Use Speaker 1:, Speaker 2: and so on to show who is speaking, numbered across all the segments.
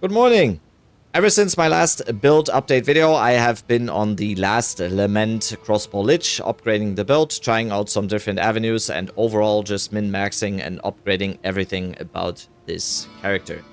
Speaker 1: Good morning! Ever since my last build update video, I have been on the last Lament Crossbow Lich, upgrading the build, trying out some different avenues, and overall just min-maxing and upgrading everything about this character.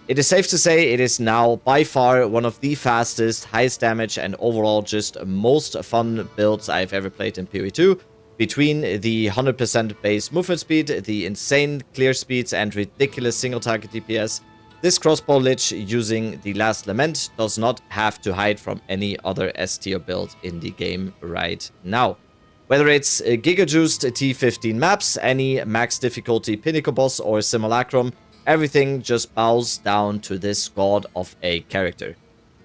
Speaker 1: It is safe to say it is now by far one of the fastest, highest damage, and overall just most fun builds I've ever played in PoE2. Between the 100% base movement speed, the insane clear speeds, and ridiculous single target DPS, this Crossbow Lich using the last Lament does not have to hide from any other S-tier build in the game right now. Whether it's giga-juiced T15 maps, any max difficulty Pinnacle boss or Simulacrum, everything just bows down to this god of a character.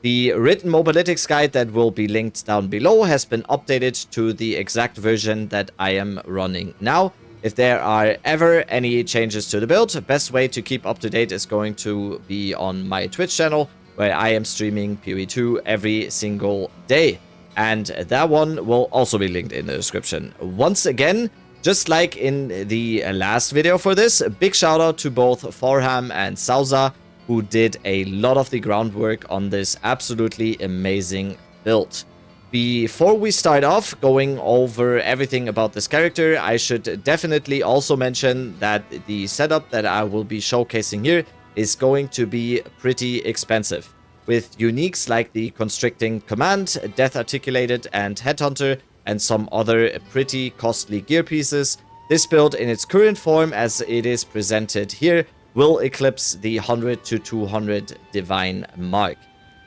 Speaker 1: The written mobalytics guide that will be linked down below has been updated to the exact version that I am running now. If there are ever any changes to the build, best way to keep up to date is going to be on my Twitch channel, where I am streaming PoE2 every single day. And that one will also be linked in the description. Once again, just like in the last video for this, a big shout out to both Forham and Sauza, who did a lot of the groundwork on this absolutely amazing build. Before we start off going over everything about this character, I should definitely also mention that the setup that I will be showcasing here is going to be pretty expensive. With uniques like the Constricting Command, Death Articulated, and Headhunter, and some other pretty costly gear pieces, this build in its current form as it is presented here will eclipse the 100 to 200 divine mark.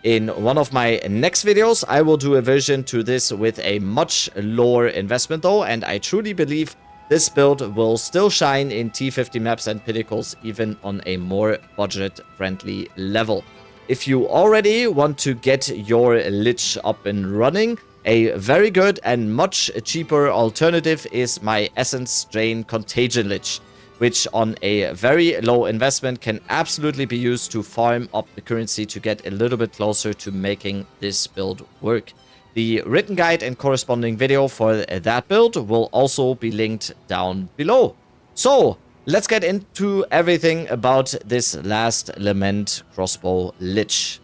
Speaker 1: In one of my next videos, I will do a version to this with a much lower investment though, and I truly believe this build will still shine in T50 maps and pinnacles even on a more budget-friendly level. If you already want to get your Lich up and running, a very good and much cheaper alternative is my Essence Drain Contagion Lich, which on a very low investment can absolutely be used to farm up the currency to get a little bit closer to making this build work. The written guide and corresponding video for that build will also be linked down below. So, let's get into everything about this last Lament Crossbow Lich.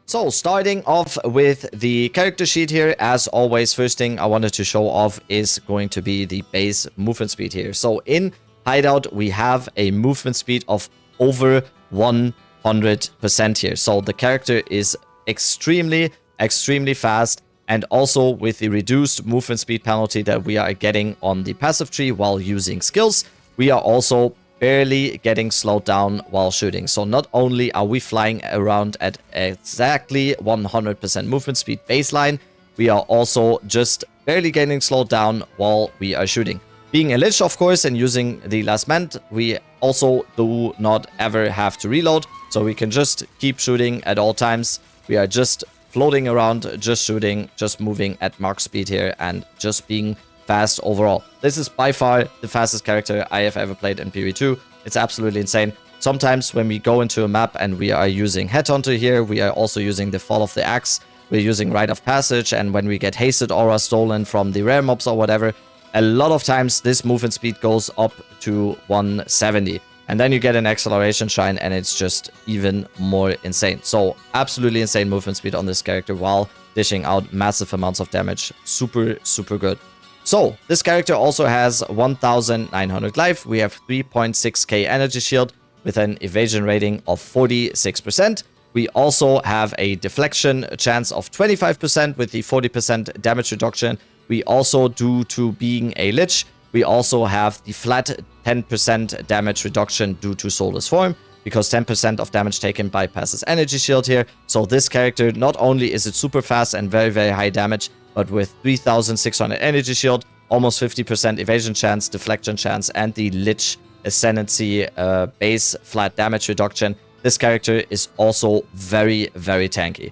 Speaker 1: So, starting off with the character sheet here, as always, first thing I wanted to show off is going to be the base movement speed here. So, in Hideout, we have a movement speed of over 100% here. So, the character is extremely fast, and also with the reduced movement speed penalty that we are getting on the passive tree while using skills, we are also barely getting slowed down while shooting. So not only are we flying around at exactly 100% movement speed baseline, we are also just barely getting slowed down while we are shooting. Being a Lich, of course, and using the last Lament, we also do not ever have to reload, so we can just keep shooting at all times. We are just floating around, just shooting, just moving at Mach speed here, and just being fast overall. This is by far the fastest character I have ever played in PoE2. It's absolutely insane. Sometimes when we go into a map and we are using Headhunter here, we are also using the Fall of the Axe, we're using Rite of Passage, and when we get Hasted Aura stolen from the rare mobs or whatever, a lot of times this movement speed goes up to 170. And then you get an acceleration shrine and it's just even more insane. So absolutely insane movement speed on this character while dishing out massive amounts of damage. Super good. So, this character also has 1900 life, we have 3.6k energy shield with an evasion rating of 46%. We also have a deflection chance of 25% with the 40% damage reduction. We also, due to being a Lich, we also have the flat 10% damage reduction due to Soulless Form, because 10% of damage taken bypasses energy shield here. So this character, not only is it super fast and very high damage, but with 3600 energy shield, almost 50% evasion chance, deflection chance, and the Lich Ascendancy base flat damage reduction, this character is also very tanky.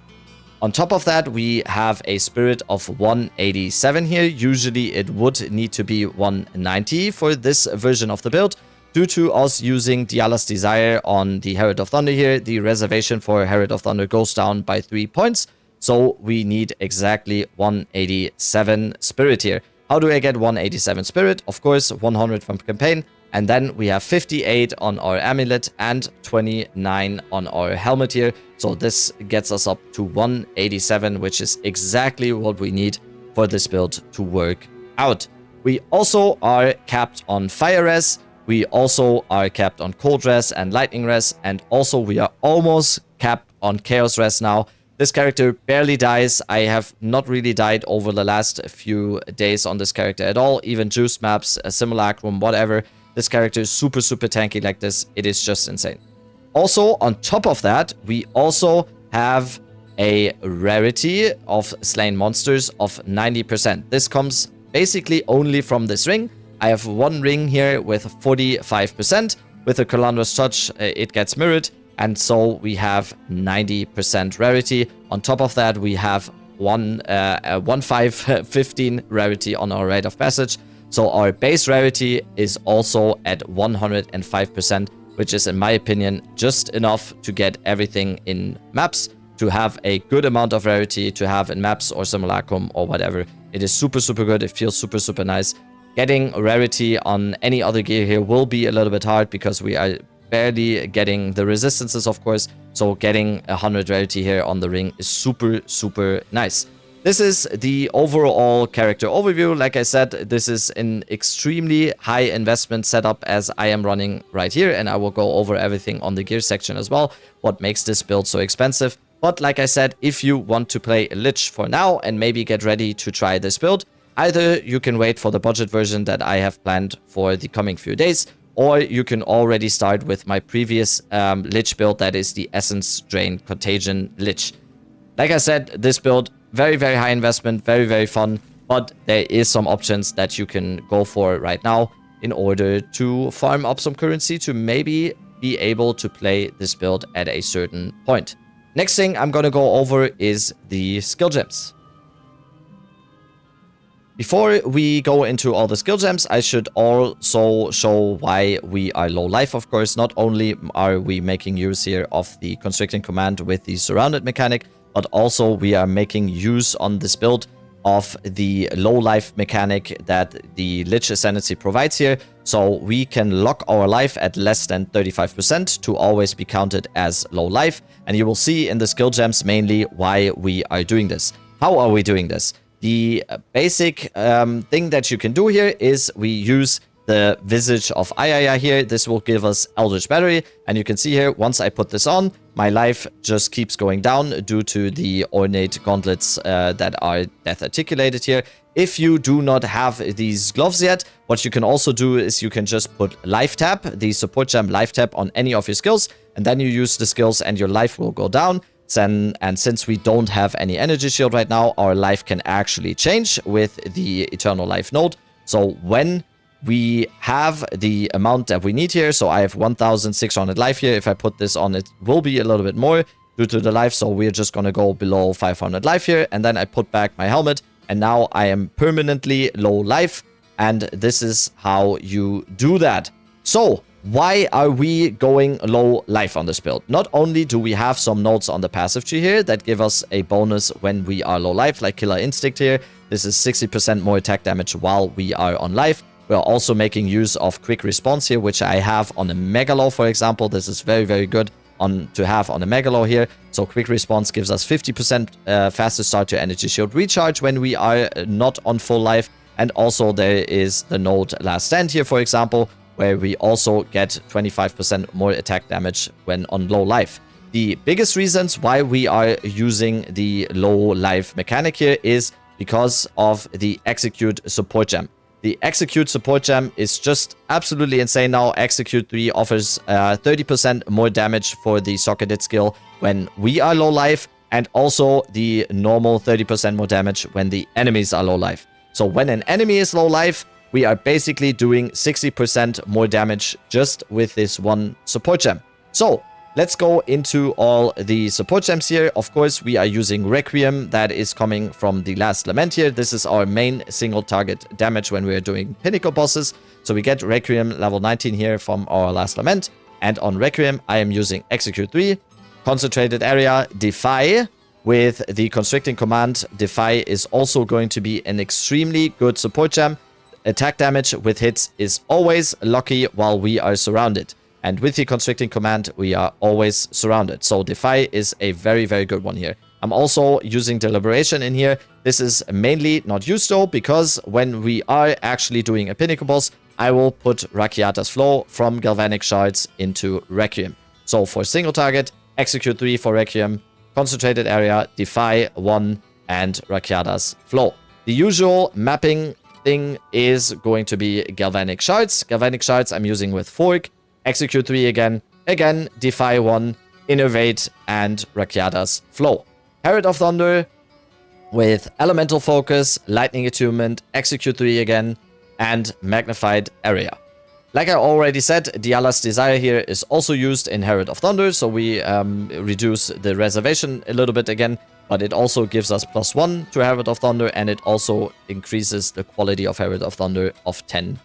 Speaker 1: On top of that, we have a spirit of 187 here. Usually it would need to be 190 for this version of the build. Due to us using Diala's Desire on the Herald of Thunder here, the reservation for Herald of Thunder goes down by 3 points. So we need exactly 187 spirit here. How do I get 187 spirit? Of course, 100 from campaign, And then we have 58 on our amulet and 29 on our helmet here. So this gets us up to 187, which is exactly what we need for this build to work out. We also are capped on fire res. We also are capped on cold res and lightning res. And also we are almost capped on chaos res now. This character barely dies. I have not really died over the last few days on this character at all. Even juice maps, a simulacrum, whatever. This character is super tanky like this. It is just insane. Also, on top of that, we also have a rarity of slain monsters of 90%. This comes basically only from this ring. I have one ring here with 45%. With a Calandra's Touch, it gets mirrored. And so we have 90% rarity. On top of that, we have 15 rarity on our rite of passage. So our base rarity is also at 105%, which is, in my opinion, just enough to get everything in maps, to have a good amount of rarity to have in maps or simulacrum or whatever. It is super good. It feels super nice. Getting rarity on any other gear here will be a little bit hard because we are barely getting the resistances, of course. So getting 100 rarity here on the ring is super nice. This is the overall character overview. Like I said, this is an extremely high investment setup as I am running right here, and I will go over everything on the gear section as well, what makes this build so expensive. But like I said, if you want to play a Lich for now and maybe get ready to try this build, either you can wait for the budget version that I have planned for the coming few days, or you can already start with my previous Lich build, that is the Essence Drain Contagion Lich. Like I said, this build, very high investment, very fun, but there is some options that you can go for right now in order to farm up some currency to maybe be able to play this build at a certain point. Next thing I'm going to go over is the skill gems. Before we go into all the skill gems, I should also show why we are low life, of course. Not only are we making use here of the Constricting Command with the Surrounded mechanic, but also we are making use on this build of the low life mechanic that the Lich Ascendancy provides here. So we can lock our life at less than 35% to always be counted as low life. And you will see in the skill gems mainly why we are doing this. How are we doing this? The basic thing that you can do here is we use the Visage of Ayaya here. This will give us Eldritch Battery. And you can see here, once I put this on, my life just keeps going down due to the ornate gauntlets that are death articulated here. If you do not have these gloves yet, what you can also do is you can just put Life Tap, the support gem Life Tap, on any of your skills, and then you use the skills and your life will go down. And since we don't have any energy shield right now, our life can actually change with the Eternal Life node. So when we have the amount that we need here, so I have 1,600 life here. If I put this on, it will be a little bit more due to the life. So we're just going to go below 500 life here. And then I put back my helmet. And now I am permanently low life. And this is how you do that. So why are we going low life on this build? Not only do we have some nodes on the passive tree here that give us a bonus when we are low life, like Killer Instinct here. This is 60% more attack damage while we are on life. We're also making use of quick response here, which I have on a Megalo, for example. This is very good to have on a Megalo here. So quick response gives us 50% faster start to energy shield recharge when we are not on full life. And also there is the node Last Stand here, for example, where we also get 25% more attack damage when on low life. The biggest reasons why we are using the low life mechanic here is because of the Execute support gem. The Execute support gem is just absolutely insane now. Execute 3 offers 30% more damage for the Socketed skill when we are low life, and also the normal 30% more damage when the enemies are low life. So when an enemy is low life, we are basically doing 60% more damage just with this one support gem. So let's go into all the support gems here. Of course, we are using Requiem that is coming from the last Lament here. This is our main single target damage when we are doing Pinnacle bosses. So we get Requiem level 19 here from our last Lament. And on Requiem, I am using Execute 3, Concentrated Area, Defy. With the Constricting Command, Defy is also going to be an extremely good support gem. attack damage with hits is always lucky while we are surrounded. And with the Constricting Command, we are always surrounded. So Defy is a very, very good one here. I'm also using Deliberation in here. This is mainly not used though, because when we are actually doing a Pinnacle boss, I will put Rakiata's Flow from Galvanic Shards into Requiem. So for single target, Execute 3 for Requiem, Concentrated Area, Defy 1, and Rakiata's Flow. The usual mapping thing is going to be Galvanic Shards. Galvanic Shards I'm using with Fork, Execute 3 again, Defy 1, Innervate, and Rakiata's Flow. Herald of Thunder with Elemental Focus, Lightning Attunement, Execute 3 again, and Magnified Area. Like I already said, Diala's Desire here is also used in Herald of Thunder, so we reduce the reservation a little bit again, but it also gives us +1 to Herald of Thunder, and it also increases the quality of Herald of Thunder of 10%.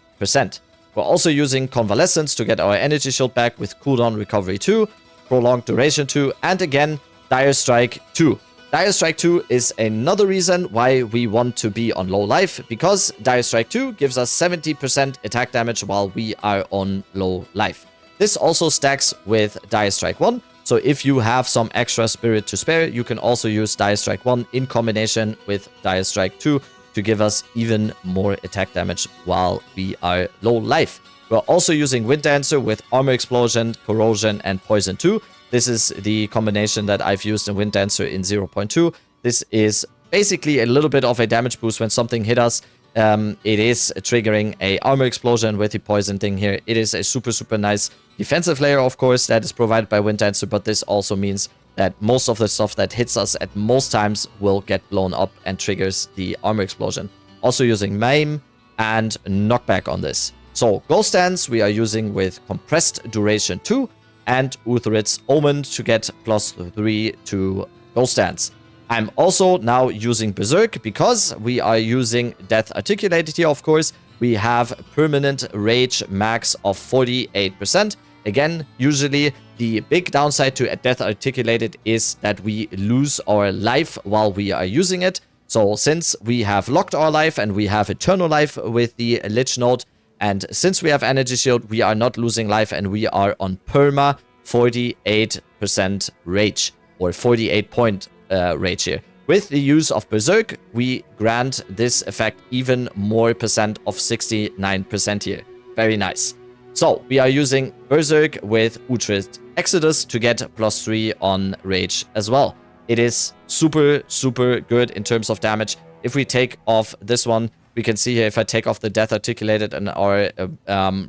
Speaker 1: We're also using Convalescence to get our Energy Shield back with Cooldown Recovery 2, Prolonged Duration 2, and again, Dire Strike 2. Dire Strike 2 is another reason why we want to be on low life, because Dire Strike 2 gives us 70% attack damage while we are on low life. This also stacks with Dire Strike 1, so if you have some extra spirit to spare, you can also use Dire Strike 1 in combination with Dire Strike 2 to give us even more attack damage while we are low life. We're also using Wind Dancer with Armor Explosion, Corrosion, and Poison 2. This is the combination that I've used in Wind Dancer in 0.2. This is basically a little bit of a damage boost when something hit us. It is triggering a Armor Explosion with the Poison thing here. It is a super, super nice defensive layer, of course, that is provided by Wind Dancer, but this also means that most of the stuff that hits us at most times will get blown up and triggers the Armor Explosion. Also using Maim and Knockback on this. So Ghost Dance we are using with Compressed Duration 2 and Uthrid's Omen to get +3 to Ghost Dance. I'm also now using Berserk because we are using Death Articulated here, of course. We have permanent rage max of 48%. Again, usually the big downside to Death Articulated is that we lose our life while we are using it. So since we have locked our life and we have Eternal Life with the Lich node, and since we have Energy Shield, we are not losing life and we are on perma 48% rage, or 48 point rage here. With the use of Berserk, we grant this effect even more percent of 69% here. Very nice. So we are using Berserk with Uhtred Exodus to get +3 on rage as well. It is super, super good in terms of damage. If we take off this one, we can see here, if I take off the Death Articulated and our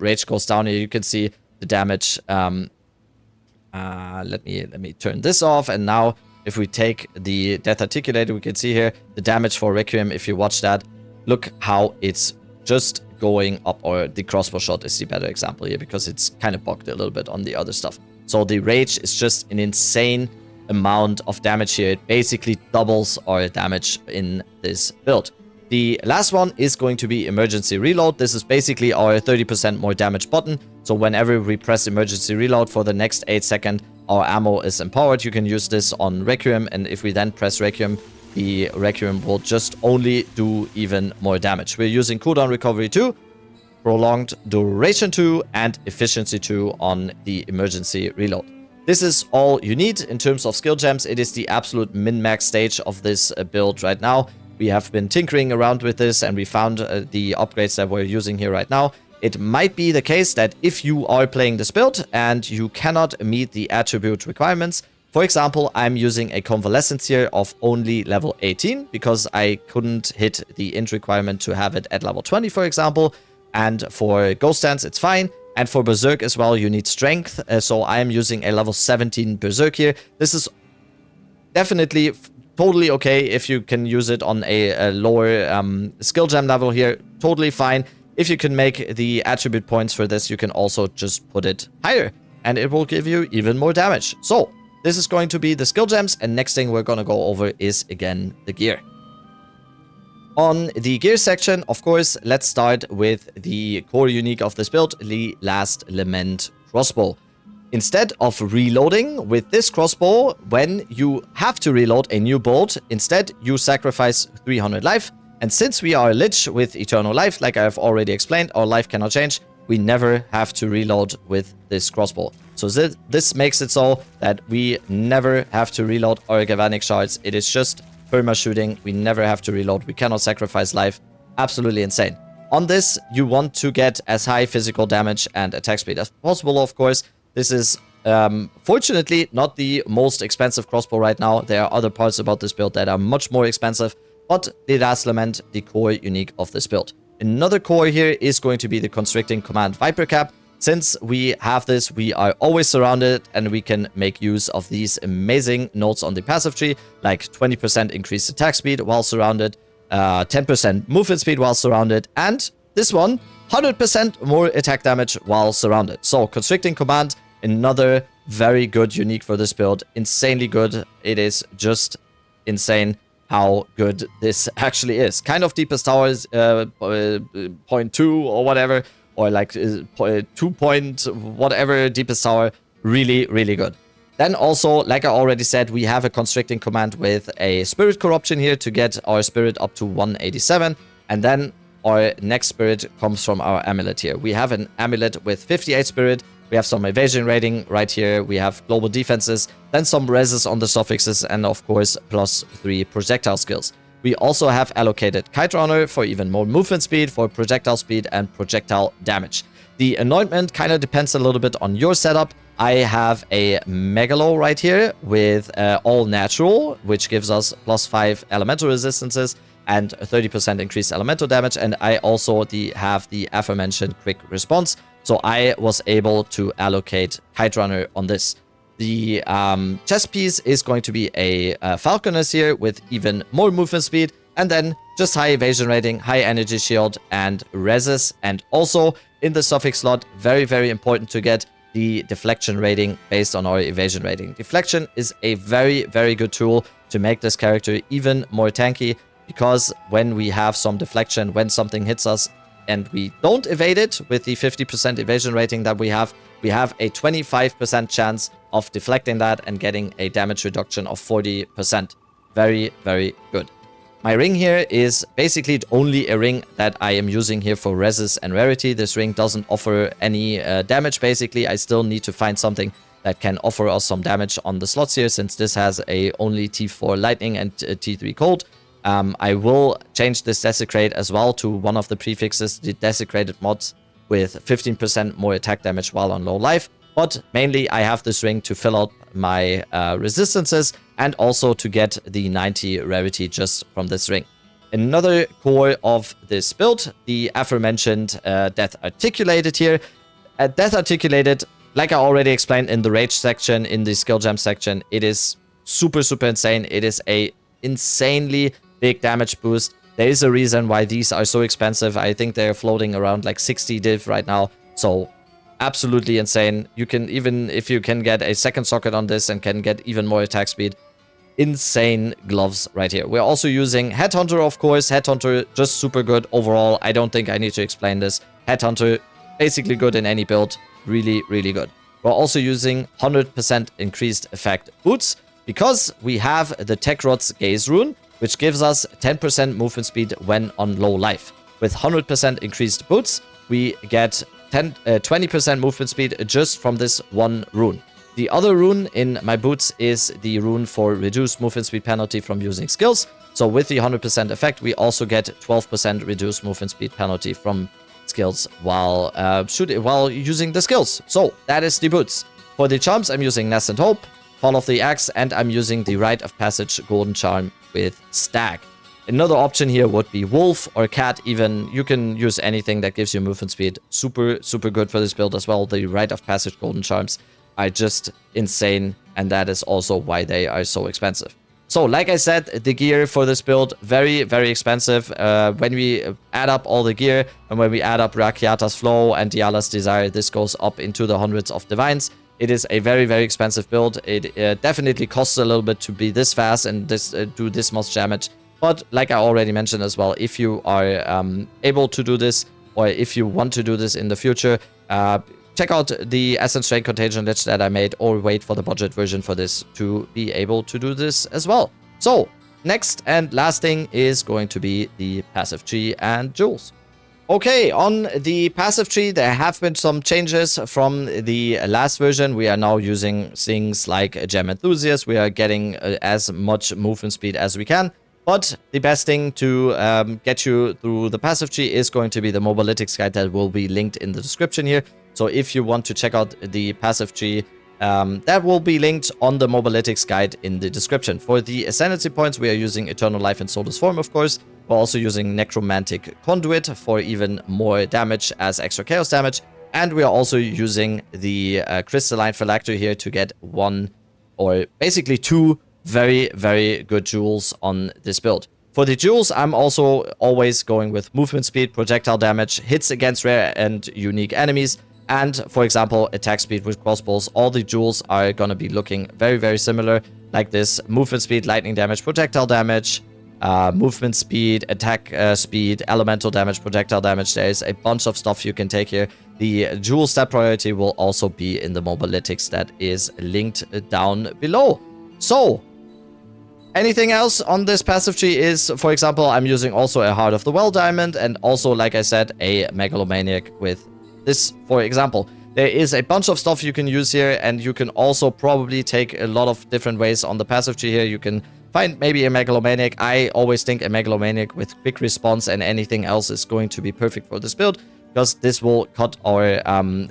Speaker 1: rage goes down here, you can see the damage. Let me turn this off, and now if we take the Death Articulated, we can see here the damage for Requiem. If you watch that, look how it's just going up, or the crossbow shot is the better example here because it's kind of bugged a little bit on the other stuff. So the rage is just an insane amount of damage here. It basically doubles our damage in this build. The last one is going to be Emergency Reload. This is basically our 30% more damage button. So whenever we press Emergency Reload for the next 8 seconds, our ammo is empowered. You can use this on Requiem, and if we then press Requiem, the Requiem will just only do even more damage. We're using Cooldown Recovery 2, Prolonged Duration 2, and Efficiency 2 on the Emergency Reload. This is all you need in terms of skill gems. It is the absolute min-max stage of this build right now. We have been tinkering around with this, and we found the upgrades that we're using here right now. It might be the case that if you are playing this build and you cannot meet the attribute requirements, for example, I'm using a Convalescence here of only level 18 because I couldn't hit the int requirement to have it at level 20, for example. And for Ghost Dance, it's fine. And for Berserk as well, you need Strength. So I am using a level 17 Berserk here. This is definitely totally okay if you can use it on a lower skill gem level here. Totally fine. If you can make the attribute points for this, you can also just put it higher, and it will give you even more damage. So this is going to be the skill gems, and next thing we're going to go over is, again, the gear. On the gear section, of course, let's start with the core unique of this build, the Last Lament crossbow. Instead of reloading with this crossbow, when you have to reload a new bolt, instead you sacrifice 300 life, And since we are a Lich with Eternal Life, like I have already explained, our life cannot change. We never have to reload with this crossbow. So this makes it so that we never have to reload our Galvanic Shards. It is just perma shooting. We never have to reload. We cannot sacrifice life. Absolutely insane. On this, you want to get as high physical damage and attack speed as possible, of course. This is fortunately not the most expensive crossbow right now. There are other parts about this build that are much more expensive, but it does Lament the core unique of this build. Another core here is going to be the Constricting Command Viper Cap. Since we have this, we are always surrounded and we can make use of these amazing nodes on the passive tree, like 20% increased attack speed while surrounded, 10% movement speed while surrounded, and this one, 100% more attack damage while surrounded. So Constricting Command, another very good unique for this build. Insanely good. It is just insane how good this actually is. Kind of deepest tower is 0.2 or whatever, or like 2 point whatever deepest tower. Really, really good. Then also, like I already said, we have a Constricting Command with a Spirit Corruption here to get our Spirit up to 187. And then our next Spirit comes from our Amulet here. We have an Amulet with 58 Spirit. We have some evasion rating right here. We have global defenses, then some reses on the suffixes, and of course, +3 projectile skills. We also have allocated Kite Runner for even more movement speed, for projectile speed, and projectile damage. The anointment kind of depends a little bit on your setup. I have a Megalo right here with all natural, which gives us +5 elemental resistances and 30% increased elemental damage. And I also have the aforementioned quick response. So I was able to allocate Kite Runner on this. The chest piece is going to be a Falconess here with even more movement speed. And then just high evasion rating, high energy shield, and reses. And also in the suffix slot, very, very important to get the deflection rating based on our evasion rating. Deflection is a very, very good tool to make this character even more tanky, because when we have some deflection, when something hits us, and we don't evade it with the 50% evasion rating that we have a 25% chance of deflecting that and getting a damage reduction of 40%. Very, very good. My ring here is basically only a ring that I am using here for reses and rarity. This ring doesn't offer any damage, basically. I still need to find something that can offer us some damage on the slots here, since this has a only T4 lightning and T3 cold. I will change this Desecrate as well to one of the prefixes, the Desecrated mods, with 15% more attack damage while on low life. But mainly I have this ring to fill out my resistances and also to get the 90 rarity just from this ring. Another core of this build, the aforementioned Death Articulated here. Death Articulated, like I already explained in the Rage section, in the Skill Gem section, it is super, super insane. It is a insanely big damage boost. There is a reason why these are so expensive. I think they're floating around like 60 div right now. So absolutely insane. You can, even if you can get a second socket on this and can get even more attack speed, insane gloves right here. We're also using Headhunter, of course. Headhunter, just super good overall. I don't think I need to explain this. Headhunter, basically good in any build. Really, really good. We're also using 100% increased effect boots, because we have the Techrod's Gaze rune, which gives us 10% movement speed when on low life. With 100% increased boots, we get 20% movement speed just from this one rune. The other rune in my boots is the rune for reduced movement speed penalty from using skills. So with the 100% effect, we also get 12% reduced movement speed penalty from skills while using the skills. So that is the boots. For the charms, I'm using Nascent Hope, Fall of the Axe, and I'm using the Rite of Passage Golden Charm with Stag. Another option here would be Wolf or Cat even. You can use anything that gives you movement speed. Super, super good for this build as well. The Rite of Passage Golden Charms are just insane, and that is also why they are so expensive. So, like I said, the gear for this build, very, very expensive. When we add up all the gear, and when we add up Rakiata's Flow and Diala's Desire, this goes up into the hundreds of divines. It is a very, very expensive build. It definitely costs a little bit to be this fast and do this much damage. But like I already mentioned as well, if you are able to do this, or if you want to do this in the future, check out the Essence Drain Contagion Lich that I made, or wait for the budget version for this to be able to do this as well. So, next and last thing is going to be the passive tree and jewels. Okay, on the passive tree, there have been some changes from the last version. We are now using things like Gem Enthusiast. We are getting as much movement speed as we can. But the best thing to get you through the passive tree is going to be the Mobalytics guide that will be linked in the description here. So if you want to check out the passive tree, that will be linked on the Mobalytics guide in the description. For the Ascendancy points, we are using Eternal Life and Soulless Form, of course. We're also using Necromantic Conduit for even more damage as extra chaos damage. And we are also using the Crystalline Phylactery here to get one, or basically two, very, very good jewels on this build. For the jewels, I'm also always going with movement speed, projectile damage, hits against rare and unique enemies, and, for example, attack speed with crossbows. All the jewels are going to be looking very, very similar, like this. Movement speed, lightning damage, projectile damage, movement speed, attack speed, elemental damage, projectile damage. There is a bunch of stuff you can take here. The jewel stat priority will also be in the Mobalytics that is linked down below. So, anything else on this passive tree is, for example, I'm using also a Heart of the Well Diamond, and also, like I said, a Megalomaniac with this, for example. There is a bunch of stuff you can use here, and you can also probably take a lot of different ways on the passive tree here. You can find maybe a Megalomaniac. I always think a Megalomaniac with quick response and anything else is going to be perfect for this build, because this will cut our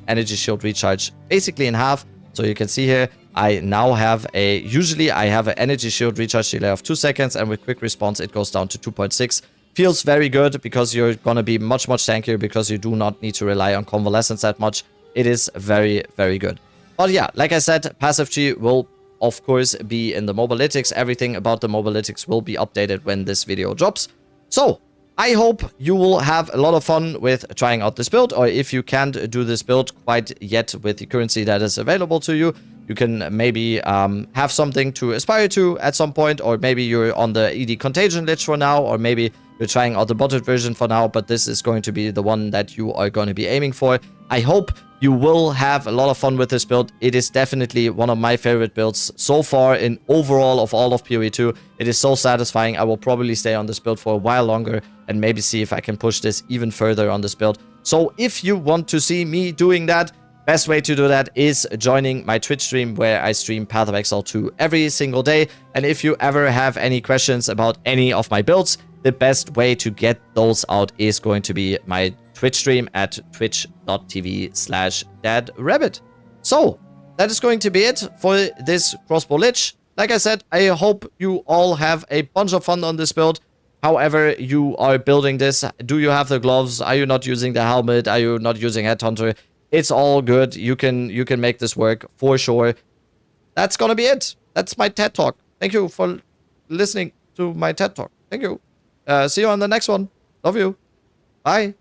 Speaker 1: energy shield recharge basically in half. So you can see here, I now have usually I have an energy shield recharge delay of 2 seconds, and with quick response it goes down to 2.6. Feels very good because you're gonna be much, much tankier because you do not need to rely on convalescence that much. It is very, very good. But yeah, like I said, passive tree will of course be in the Mobalytics. Everything about the Mobalytics will be updated when this video drops. So, I hope you will have a lot of fun with trying out this build, or if you can't do this build quite yet with the currency that is available to you, you can maybe have something to aspire to at some point, or maybe you're on the ED Contagion Lich for now, or maybe you're trying out the botted version for now, but this is going to be the one that you are going to be aiming for. I hope you will have a lot of fun with this build. It is definitely one of my favorite builds so far in overall of all of PoE 2. It is so satisfying. I will probably stay on this build for a while longer and maybe see if I can push this even further on this build. So if you want to see me doing that, best way to do that is joining my Twitch stream where I stream Path of Exile 2 every single day. And if you ever have any questions about any of my builds, the best way to get those out is going to be my Twitch stream at twitch.tv/dadrabbit. So, that is going to be it for this Crossbow Lich. Like I said, I hope you all have a bunch of fun on this build. However you are building this, do you have the gloves? Are you not using the helmet? Are you not using Headhunter? It's all good. You can make this work for sure. That's gonna be it. That's my TED Talk. Thank you for listening to my TED Talk. Thank you. See you on the next one. Love you. Bye.